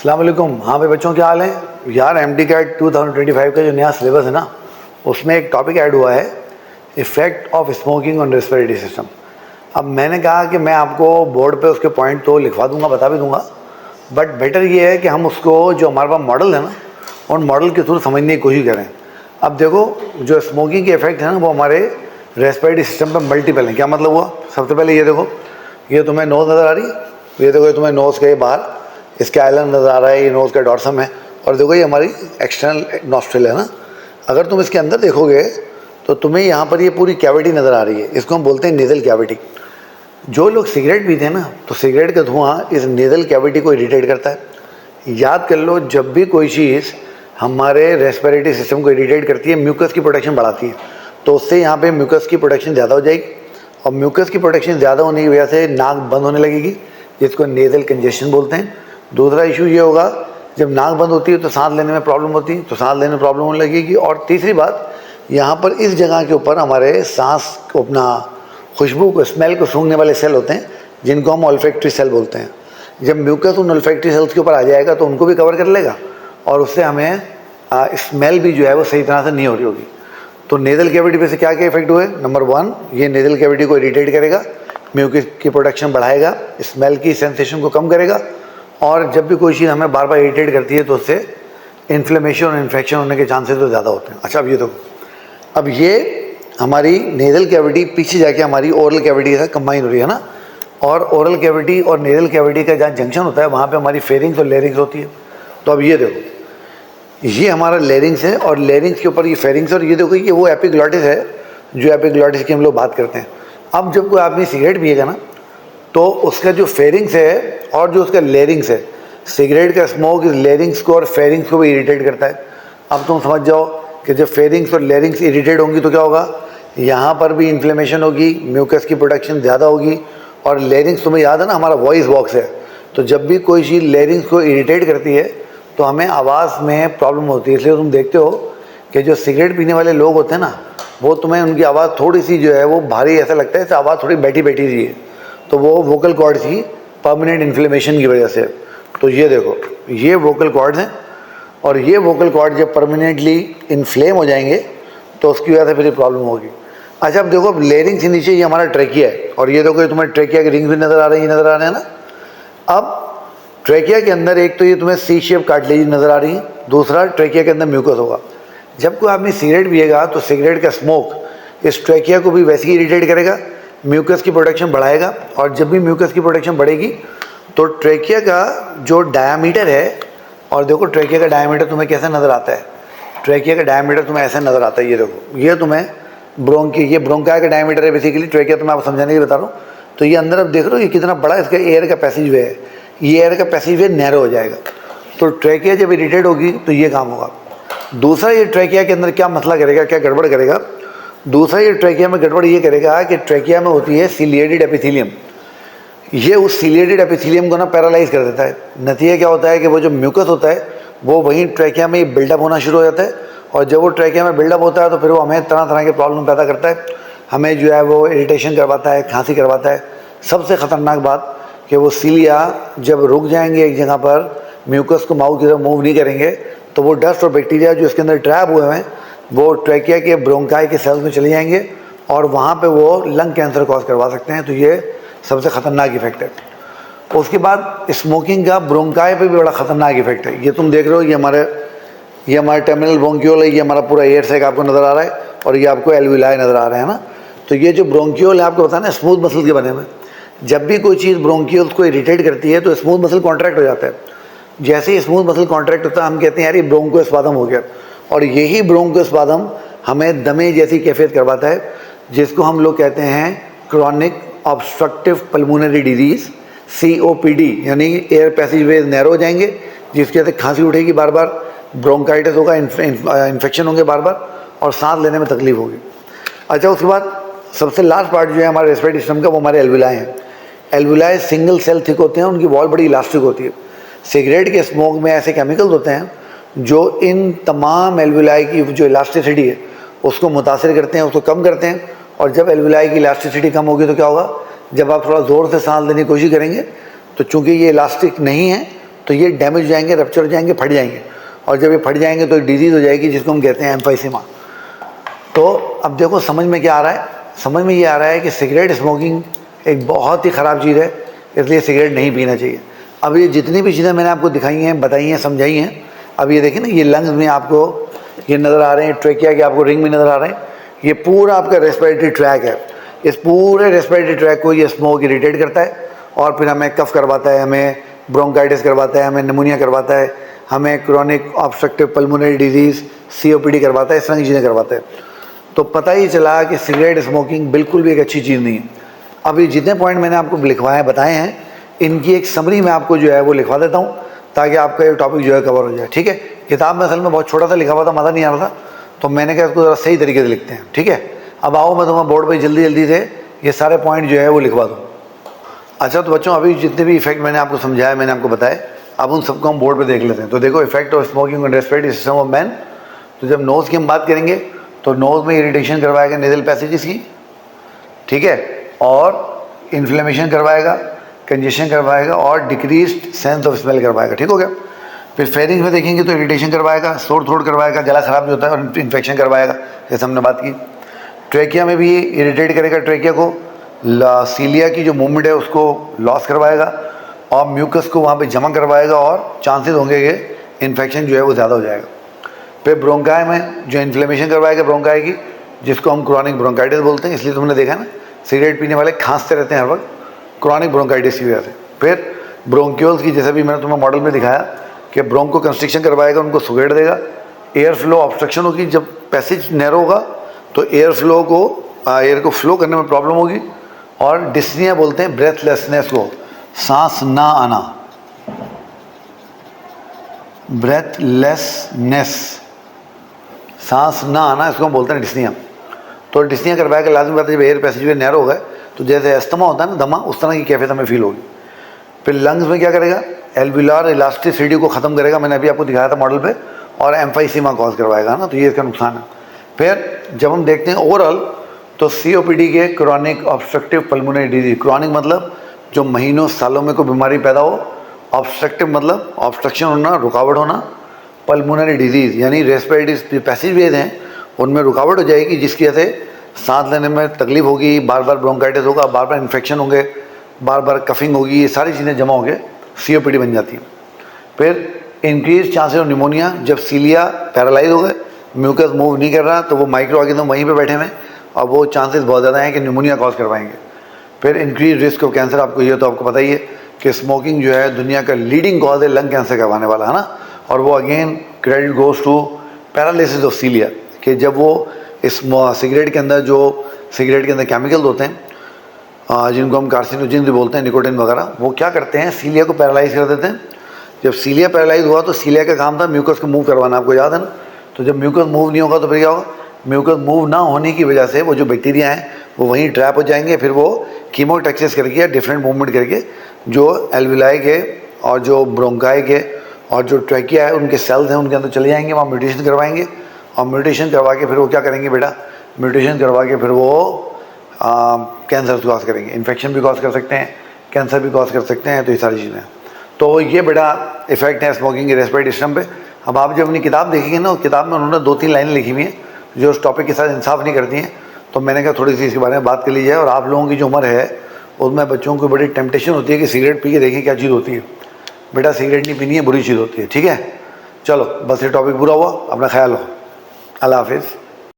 अस्सलाम वालेकुम। हाँ भाई बच्चों, क्या हाल है यार। एमडी कैट 2025 का जो नया सिलेबस है ना, उसमें एक टॉपिक ऐड हुआ है, effect of smoking on respiratory system. अब मैंने कहा कि मैं आपको बोर्ड पे उसके पॉइंट तो लिखवा दूंगा, बता भी दूंगा, बट बेटर ये है कि हम उसको जो हमारे पास मॉडल है ना, उन मॉडल के थ्रू समझने की कोशिश करें। अब देखो, जो स्मोकिंग के इफेक्ट है ना, वो हमारे रेस्पिरेटरी सिस्टम पर मल्टीपल हैं। क्या मतलब हुआ? सबसे पहले ये देखो, ये तुम्हें नोज़ नज़र आ रही है, ये देखो, ये तुम्हें नोज़ के बाहर इसके आइलैंड नज़र आ रहा है, ये नोज़ का डॉर्सम है, और देखो ये हमारी एक्सटर्नल नॉस्ट्रिल है ना। अगर तुम इसके अंदर देखोगे तो तुम्हें यहाँ पर ये पूरी कैविटी नज़र आ रही है, इसको हम बोलते हैं नेज़ल कैविटी। जो लोग सिगरेट पीते हैं ना, तो सिगरेट का धुआं इस नेज़ल कैविटी को इरिटेट करता है। याद कर लो, जब भी कोई चीज़ हमारे रेस्पिरेटरी सिस्टम को इरिटेट करती है, म्यूकस की प्रोडक्शन बढ़ाती है, तो उससे यहाँ पे म्यूकस की प्रोडक्शन ज़्यादा हो जाएगी, और म्यूकस की प्रोडक्शन ज़्यादा होने की वजह से नाक बंद होने लगेगी, जिसको नेज़ल कंजेशन बोलते हैं। दूसरा इशू ये होगा, जब नाक बंद होती है तो सांस लेने में प्रॉब्लम होती है, तो सांस लेने में प्रॉब्लम होने लगेगी। और तीसरी बात, यहाँ पर इस जगह के ऊपर हमारे सांस को, अपना खुशबू को, स्मेल को सूंघने वाले सेल होते हैं, जिनको हम ऑल्फैक्टरी सेल बोलते हैं। जब म्यूकस उन ऑल्फैक्टरी सेल्स के ऊपर आ जाएगा तो उनको भी कवर कर लेगा, और उससे हमें स्मेल भी जो है वो सही तरह से नहीं हो रही होगी। तो नेज़ल कैविटी पे से क्या क्या इफेक्ट हुए? नंबर 1, ये नेज़ल कैविटी को इरिटेट करेगा, म्यूकस की प्रोडक्शन बढ़ाएगा, स्मेल की सेंसेशन को कम करेगा, और जब भी कोई चीज़ हमें बार बार इरिटेट करती है तो उससे इन्फ्लेमेशन और इन्फेक्शन होने के चांसेस तो ज़्यादा होते हैं। अच्छा, अब ये देखो, अब ये हमारी नेज़ल कैविटी पीछे जाके हमारी ओरल कैविटी के साथ कंबाइन हो रही है ना, और ओरल कैविटी और नेज़ल कैविटी का जहाँ जंक्शन होता है, वहाँ पे हमारी फेरिंग्स और लेरिंग्स होती है। तो अब ये देखो, ये हमारा लेरिंग्स है, और लेरिंग्स के ऊपर ये फेरिंग्स, और ये देखो, ये वो एपिग्लॉटिस है जो एपिग्लॉटिस की हम लोग बात करते हैं। अब जब कोई आदमी सिगरेट पिएगा ना, तो उसका जो फेरिंग्स है और जो उसका लेरिंग्स है, सिगरेट का स्मोक इस लेरिंग्स को और फेरिंग्स को भी इरिटेट करता है। अब तुम समझ जाओ कि जब फेरिंग्स और लेरिंग्स इरिटेट होंगी तो क्या होगा, यहाँ पर भी इन्फ्लेमेशन होगी, म्यूकस की प्रोडक्शन ज़्यादा होगी, और लेरिंग्स, तुम्हें याद है ना, हमारा वॉइस बॉक्स है, तो जब भी कोई चीज़ लेरिंग्स को इरिटेट करती है तो हमें आवाज़ में प्रॉब्लम होती है। इसलिए तुम देखते हो कि जो सिगरेट पीने वाले लोग होते हैं ना, वो तुम्हें उनकी आवाज़ थोड़ी सी जो है वो भारी ऐसा लगता है, आवाज़ थोड़ी बैठी बैठी सी है, तो वो वोकल कॉर्ड्स की परमानेंट इन्फ्लेमेशन की वजह से। तो ये देखो, ये वोकल कॉर्ड्स हैं, और ये वोकल कॉर्ड जब परमानेंटली इन्फ्लेम हो जाएंगे तो उसकी वजह से फिर प्रॉब्लम होगी। अच्छा, अब देखो, लेरिंग से नीचे ये हमारा ट्रेकिया है, और ये देखो, ये तुम्हें ट्रेकिया की रिंग भी नज़र आ रही है, नज़र आ रहे हैं ना। अब ट्रेकिया के अंदर एक तो ये तुम्हें सी शेप कार्टिलेज नज़र आ रही है, दूसरा ट्रेकिया के अंदर म्यूकस होगा। जब कोई आदमी सिगरेट पिएगा तो सिगरेट का स्मोक इस ट्रेकिया को भी वैसे ही इरिटेट करेगा, म्यूकस की प्रोडक्शन बढ़ाएगा, और जब भी म्यूकस की प्रोडक्शन बढ़ेगी तो ट्रेकिया का जो डायामीटर है, और देखो ट्रेकिया का डायामीटर तुम्हें कैसा नज़र आता है, ट्रेकिया का डायामीटर तुम्हें ऐसा नज़र आता है, ये देखो, ये तुम्हें ये ब्रोंकाई का डायामीटर है बेसिकली। ट्रेकिया तो मैं आपको समझाने के लिए बता रहा हूँ। तो ये अंदर अब देख रहे हो, ये कितना बड़ा इसका एयर का पैसेज वे है, ये एयर का पैसेज वे नैरो हो जाएगा, तो ट्रेकिया जब इरिटेट होगी तो ये काम होगा। दूसरा, ये ट्रेकिया के अंदर क्या मसला करेगा, क्या गड़बड़ करेगा? दूसरा, ये ट्रेकिया में गड़बड़ ये करेगा कि ट्रेकिया में होती है सिलिएटेड एपिथेलियम, ये उस सिलिएटेड एपिथेलियम को ना पैरालाइज कर देता है। नतीजा क्या होता है कि वो जो म्यूकस होता है वो वहीं ट्रेकिया में बिल्डअप होना शुरू हो जाता है, और जब वो ट्रेकिया में बिल्डअप होता है तो फिर वो हमें तरह तरह के प्रॉब्लम पैदा करता है, हमें जो है वो इरिटेशन करवाता है, खांसी करवाता है। सबसे ख़तरनाक बात कि वो सीलिया जब रुक जाएंगे एक जगह पर, म्यूकस को माउथ की तरफ मूव नहीं करेंगे, तो वो डस्ट और बैक्टीरिया जो इसके अंदर ट्रैप हुए हैं वो ट्रेकिया के ब्रोंकाई के सेल्स में चले जाएंगे, और वहाँ पे वो लंग कैंसर कॉज करवा सकते हैं। तो ये सबसे ख़तरनाक इफेक्ट है। उसके बाद स्मोकिंग का ब्रोंकाई पे भी बड़ा ख़तरनाक इफेक्ट है। ये तुम देख रहे हो, ये हमारा टर्मिनल ब्रोंकियोल है, ये हमारा पूरा एयर सैक आपको नज़र आ रहा है, और ये आपको एल्विलाई नज़र आ रहे हैं ना। तो ये जो ब्रोंकियोल है, आपको पता है ना, स्मूथ मसल के बने हुए। जब भी कोई चीज़ ब्रोंकियोल्स को इरिटेट करती है तो स्मूथ मसल कॉन्ट्रैक्ट हो जाता है। जैसे ही स्मूथ मसल कॉन्ट्रैक्ट होता है, हम कहते हैं यार ये ब्रोंकोस्पाज्म हो गया, और यही ब्रोंकोस्पाज्म हमें दमे जैसी कैफियत करवाता है, जिसको हम लोग कहते हैं chronic obstructive pulmonary disease, COPD, यानी एयर पैसेज वेज नैरो हो जाएंगे, जिसकी वजह से खांसी उठेगी बार बार, ब्रोंकाइटिस होगा, इन्फेक्शन होंगे बार बार, और सांस लेने में तकलीफ होगी। अच्छा, उसके बाद सबसे लास्ट पार्ट जो है हमारे रेस्पिरेटरी सिस्टम का, वो हमारे एल्विलाई हैं। एल्विलाई सिंगल सेल थिक होते हैं, उनकी वॉल बड़ी इलास्टिक होती है। सिगरेट के स्मोक में ऐसे केमिकल्स होते हैं जो इन तमाम एल्विलाई की जो इलास्टिसिटी है उसको मुतासिर करते हैं, उसको कम करते हैं, और जब एल्विलाई की इलास्टिसिटी कम होगी तो क्या होगा, जब आप थोड़ा ज़ोर से सांस लेने की कोशिश करेंगे तो चूंकि ये इलास्टिक नहीं है तो ये डैमेज हो जाएंगे, रप्चर हो जाएंगे, फट जाएंगे, और जब ये फट जाएंगे तो डिजीज़ हो जाएगी जिसको हम कहते हैं एम्फाइसीमा। तो अब देखो समझ में क्या आ रहा है, समझ में ये आ रहा है कि सिगरेट स्मोकिंग एक बहुत ही ख़राब चीज़ है, इसलिए सिगरेट नहीं पीना चाहिए। अब ये जितनी भी चीज़ें मैंने आपको दिखाई हैं, बताई हैं, समझाई हैं, अब ये देखिए ना, ये लंग्स में आपको ये नज़र आ रहे हैं, ट्रेकिया के आपको रिंग में नज़र आ रहे हैं, ये पूरा आपका रेस्पिरेटरी ट्रैक है। इस पूरे रेस्पिरेटरी ट्रैक को ये स्मोक इरिटेट करता है और फिर हमें कफ करवाता है, हमें ब्रोंकाइटिस करवाता है, हमें निमोनिया करवाता है, हमें chronic obstructive pulmonary disease COPD करवाता है, इस तरह की चीज़ें करवाता है। तो पता ही चला कि सिगरेट स्मोकिंग बिल्कुल भी एक अच्छी चीज़ नहीं है। अब ये जितने पॉइंट मैंने आपको लिखवाए बताए हैं, इनकी एक समरी मैं आपको जो है वो लिखवा देता हूँ ताकि आपका ये टॉपिक जो है कवर हो जाए, ठीक है। किताब में असल में बहुत छोटा सा लिखा हुआ था, मज़ा नहीं आ रहा था, तो मैंने कहा इसको ज़रा सही तरीके से लिखते हैं, ठीक है। अब आओ मैं तुम्हें बोर्ड पर जल्दी जल्दी से ये सारे पॉइंट जो है वो लिखवा दूँ। अच्छा, तो बच्चों अभी जितने भी इफेक्ट मैंने आपको समझाया, मैंने आपको बताया, अब उन सबको हम बोर्ड पे देख लेते हैं। तो देखो, effect of smoking on respiratory system of man. तो जब नोज़ की हम बात करेंगे तो नोज़ में इरिटेशन करवाएगा नेजल पैसेजेस की, ठीक है, और इन्फ्लेमेशन करवाएगा, कंजेशन करवाएगा और डिक्रीज्ड सेंस ऑफ स्मेल करवाएगा, ठीक हो गया। फिर फेरिंग्स में देखेंगे तो इरिटेशन करवाएगा, सोर थ्रोट करवाएगा, गला खराब जो होता है, और इन्फेक्शन करवाएगा, जैसे हमने बात की। ट्रेकिया में भी इरिटेट करेगा, ट्रेकिया को, सीलिया की जो मूवमेंट है उसको लॉस करवाएगा और म्यूकस को वहाँ पे जमा करवाएगा और चांसेस होंगे कि इन्फेक्शन जो है वो ज़्यादा हो जाएगा। फिर ब्रोंकाई में जो इन्फ्लेमेशन करवाएगा ब्रोंकाई की, जिसको हम क्रॉनिक ब्रोंकाइटिस बोलते हैं, इसलिए तुमने देखा ना सिगरेट पीने वाले खांसते रहते हैं हर वक्त, क्रॉनिक ब्रोंकाइटिस की वजह से। फिर ब्रोंक्यूल्स की, जैसे भी मैंने तुम्हें मॉडल में दिखाया कि ब्रोंको कंस्ट्रिक्शन करवाएगा, उनको सुगेड़ देगा, एयर फ्लो ऑब्स्ट्रक्शन होगी, जब पैसेज नैरो होगा तो एयर फ्लो को, एयर को फ्लो करने में प्रॉब्लम होगी, और डिस्निया बोलते हैं ब्रेथलेसनेस को, सांस ना आना, ब्रेथलेसनेस, सांस ना आना, इसको हम बोलते हैं डिस्निया। तो डिस्निया करवाएगा, लाजमी बात है, जब एयर पैसेज वे नैरो हो गए तो जैसे अस्थमा होता है ना, दमा, उस तरह की कैफियत हमें फील होगी। फिर लंग्स में क्या करेगा, एल्वियुलर इलास्टिसिटी को ख़त्म करेगा, मैंने अभी आपको दिखाया था मॉडल पे, और एम्फाइसीमा कॉज करवाएगा ना, तो ये इसका नुकसान है। फिर जब हम देखते हैं ओवरऑल, तो COPD के chronic obstructive pulmonary disease, chronic मतलब जो महीनों सालों में कोई बीमारी पैदा हो, ऑब्स्ट्रक्टिव मतलब ऑब्स्ट्रक्शन होना, रुकावट होना, पल्मोनरी डिजीज़ यानी रेस्पिरेटरी पैसेज वेज हैं उनमें रुकावट हो जाएगी, जिसकी वजह से सांस लेने में तकलीफ होगी, बार बार ब्रोंकाइटिस होगा, बार बार इन्फेक्शन होंगे, बार बार कफिंग होगी, ये सारी चीज़ें जमा होकर COPD बन जाती हैं। फिर इंक्रीज चांसेस ऑफ निमोनिया, जब सीलिया पैरालाइज हो गए, म्यूकस मूव नहीं कर रहा, तो वो माइक्रो ऑर्गेनिज्म वहीं पे बैठे हुए, और वो चांसेस बहुत ज़्यादा हैं कि निमोनिया कॉज करवाएंगे। फिर इंक्रीज रिस्क ऑफ कैंसर, आपको ये तो आपको पता ही है कि स्मोकिंग जो है दुनिया का लीडिंग कॉज है लंग कैंसर करवाने वाला, है ना। और वो again credit goes to paralysis of cilia, कि जब वो इस सिगरेट के अंदर जो सिगरेट के अंदर केमिकल्स होते हैं, जिनको हम कार्सिनोजिन भी बोलते हैं, निकोटिन वगैरह, वो क्या करते हैं, सीलिया को पैरालाइज कर देते हैं। जब सीलिया पैरालाइज हुआ तो सीलिया का काम था म्यूकस को मूव करवाना, आपको याद है ना। तो जब म्यूकस मूव नहीं होगा तो फिर क्या होगा, म्यूकस मूव ना होने की वजह से वो जो बैक्टीरिया हैं वो वहीं ट्रैप हो जाएंगे, फिर वो कीमोटैक्सिस करके, डिफरेंट मूवमेंट करके जो एल्विलाई के और जो ब्रोंकाई के और जो ट्रैकिया है उनके सेल्स हैं उनके अंदर चले जाएंगे, वहाँ म्यूटेशन करवाएंगे, और म्यूटेशन करवा के फिर वो क्या करेंगे बेटा, म्यूटेशन करवा के फिर वो कैंसर कॉज करेंगे, इन्फेक्शन भी कॉज कर सकते हैं, कैंसर भी कॉज कर सकते हैं। तो ये सारी चीज़ें, तो ये बेटा इफेक्ट है स्मोकिंग के रेस्पिरेटरी सिस्टम पे। अब आप जब अपनी किताब देखेंगे ना, किताब में उन्होंने 2-3 लाइनें लिखी हुई हैं जो उस टॉपिक के साथ इंसाफ नहीं करती हैं, तो मैंने कहा थोड़ी सी इसके बारे में बात कर ली जाए। और आप लोगों की जो उम्र है उसमें बच्चों को बड़ी टेम्पटेशन होती है कि सिगरेट पी के देखें क्या चीज़ होती है। बेटा सिगरेट नहीं पीनी है, बुरी चीज़ होती है, ठीक है। चलो बस ये टॉपिक पूरा हुआ, अपना ख्याल हो, अल्लाह हाफिज़।